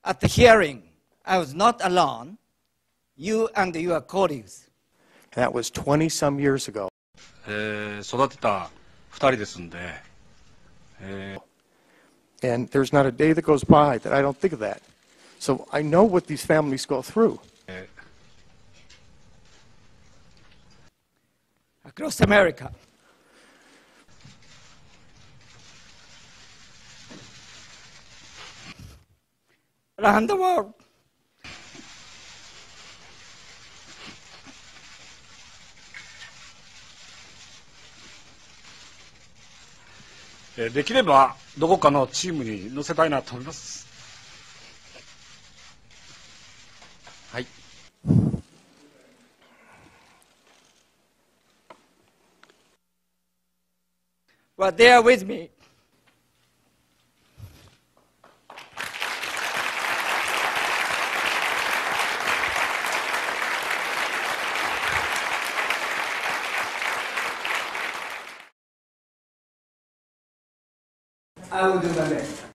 At the hearing, I was not alone. You and your colleagues. That was 20 some years ago. 育てた2人ですんで、And there's not a day that goes by that I don't think of that. So I know what these families go through. Across America. Around the world. .できればどこかのチームに乗せたいなと思います。はい。Were there with me. I will do my best.